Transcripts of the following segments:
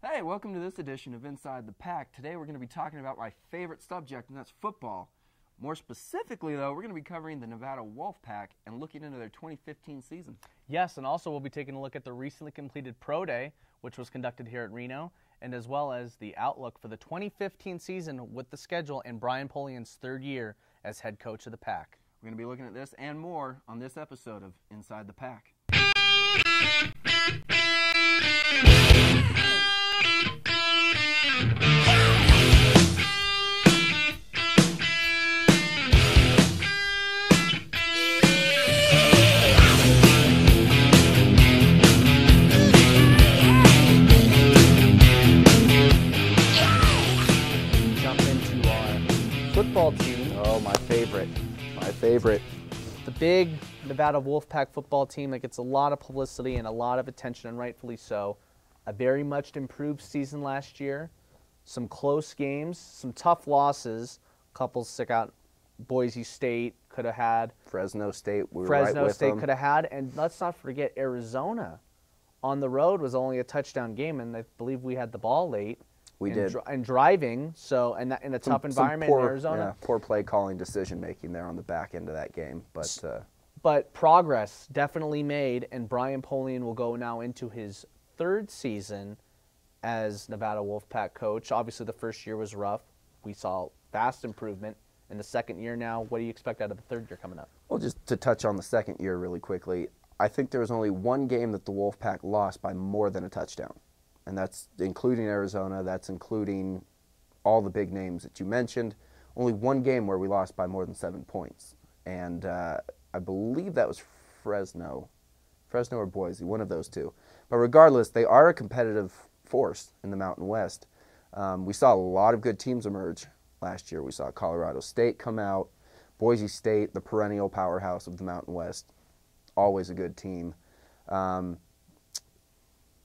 Hey, welcome to this edition of Inside the Pack. Today we're going to be talking about my favorite subject, and that's football. More specifically, though, we're going to be covering the Nevada Wolfpack and looking into their 2015 season. Yes, and also we'll be taking a look at the recently completed Pro Day, which was conducted here at Reno, and as well as the outlook for the 2015 season with the schedule and Brian Polian's third year as head coach of the Pack. We're going to be looking at this and more on this episode of Inside the Pack. Football team. Oh, my favorite. My favorite. The big Nevada Wolfpack football team that gets a lot of publicity and a lot of attention, and rightfully so. A very much improved season last year. Some close games, some tough losses. Couple stick out. Boise State could have had. Fresno State, we were Fresno right with State them. could have had. And let's not forget Arizona. On the road was only a touchdown game, and I believe we had the ball late. We did. And driving, so in a tough environment poor, in Arizona. Yeah, poor play calling, decision making there on the back end of that game. But progress definitely made, and Brian Polian will go now into his third season as Nevada Wolfpack coach. Obviously, the first year was rough. We saw vast improvement. In the second year now, what do you expect out of the third year coming up? Well, just to touch on the second year really quickly, I think there was only one game that the Wolfpack lost by more than a touchdown. And that's including Arizona, that's including all the big names that you mentioned. Only one game where we lost by more than 7 points. And I believe that was Fresno or Boise, one of those two. But regardless, they are a competitive force in the Mountain West. We saw a lot of good teams emerge last year. We saw Colorado State come out, Boise State, the perennial powerhouse of the Mountain West, always a good team.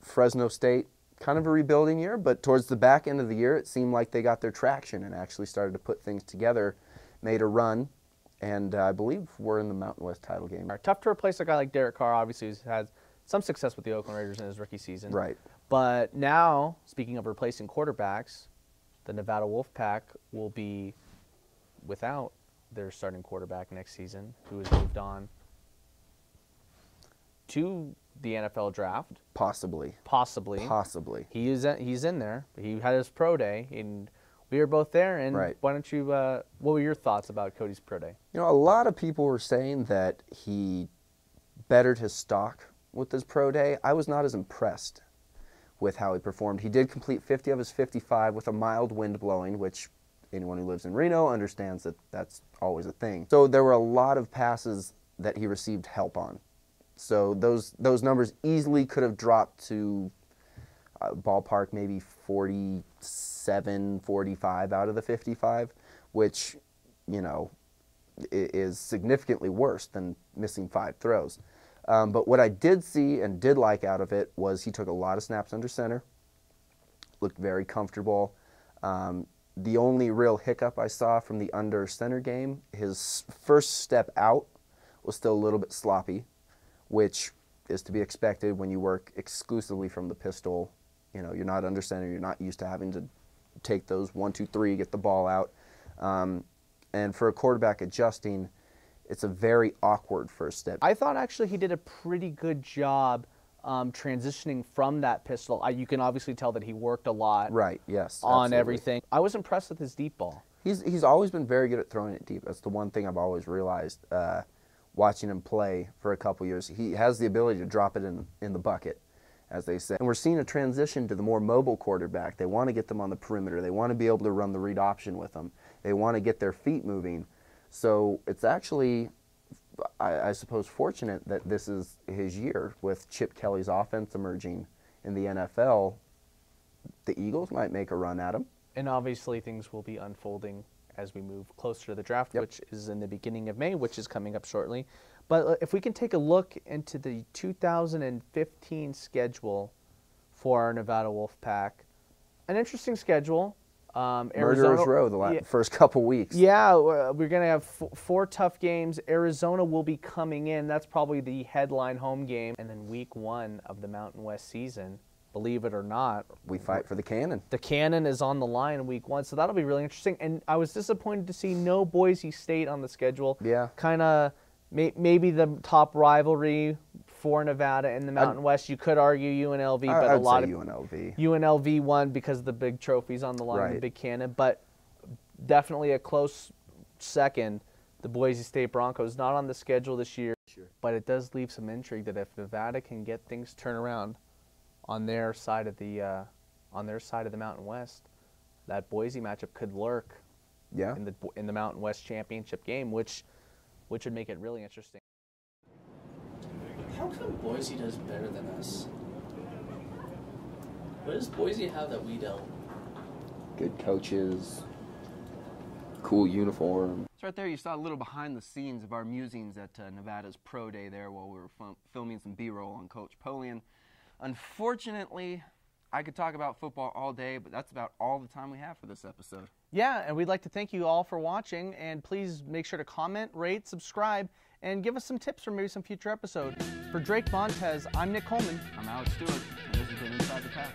Fresno State, kind of a rebuilding year, but towards the back end of the year, it seemed like they got their traction and actually started to put things together, made a run, and I believe we're in the Mountain West title game. Tough to replace a guy like Derek Carr, obviously, who's had some success with the Oakland Raiders in his rookie season. Right. But now, speaking of replacing quarterbacks, the Nevada Wolfpack will be without their starting quarterback next season, who has moved on to the NFL draft. Possibly. He's in there. He had his pro day, and we were both there. And right. Why don't you? What were your thoughts about Cody's pro day? You know, a lot of people were saying that he bettered his stock with his pro day. I was not as impressed with how he performed. He did complete 50 of his 55 with a mild wind blowing, which anyone who lives in Reno understands that that's always a thing. So there were a lot of passes that he received help on. So those numbers easily could have dropped to ballpark maybe 47, 45 out of the 55, which, you know, is significantly worse than missing 5 throws. But what I did see and did like out of it was he took a lot of snaps under center, looked very comfortable. The only real hiccup I saw from the under center game, his first step out was still a little bit sloppy, which is to be expected when you work exclusively from the pistol. You know, you're not under center, you're not used to having to take those 1, 2, 3, get the ball out. And for a quarterback adjusting, it's a very awkward first step. I thought actually he did a pretty good job transitioning from that pistol. You can obviously tell that he worked a lot. Right, yes. On absolutely. everything. I was impressed with his deep ball. He's always been very good at throwing it deep. That's the one thing I've always realized watching him play for a couple years. He has the ability to drop it in the bucket, as they say. And we're seeing a transition to the more mobile quarterback. They want to get them on the perimeter. They want to be able to run the read option with them. They want to get their feet moving. So it's actually, I suppose, fortunate that this is his year with Chip Kelly's offense emerging in the NFL. The Eagles might make a run at him. And obviously things will be unfolding as we move closer to the draft, which is in the beginning of May, which is coming up shortly. But if we can take a look into the 2015 schedule for our Nevada Wolfpack, an interesting schedule. Murderer's Row the first couple weeks. Yeah, we're going to have 4 tough games. Arizona will be coming in. That's probably the headline home game. And then week 1 of the Mountain West season believe it or not. We fight for the cannon. The cannon is on the line in week 1, so that'll be really interesting. And I was disappointed to see no Boise State on the schedule. Yeah. Kind of maybe the top rivalry for Nevada in the Mountain West. You could argue UNLV, but a lot of UNLV won because of the big trophies on the line, the big cannon. But definitely a close second. The Boise State Broncos not on the schedule this year, but it does leave some intrigue that if Nevada can get things turned around on their side of the Mountain West, that Boise matchup could lurk in the Mountain West championship game, which would make it really interesting. How come Boise does better than us? What does Boise have that we don't? Good coaches, cool uniform. So right there you saw a little behind the scenes of our musings at Nevada's Pro Day there while we were filming some B-roll on Coach Polian. Unfortunately, I could talk about football all day, but that's about all the time we have for this episode. Yeah, and we'd like to thank you all for watching, and please make sure to comment, rate, subscribe, and give us some tips for maybe some future episodes. For Drake Montez, I'm Nick Coleman. I'm Alex Stewart, and this has been Inside the Pack.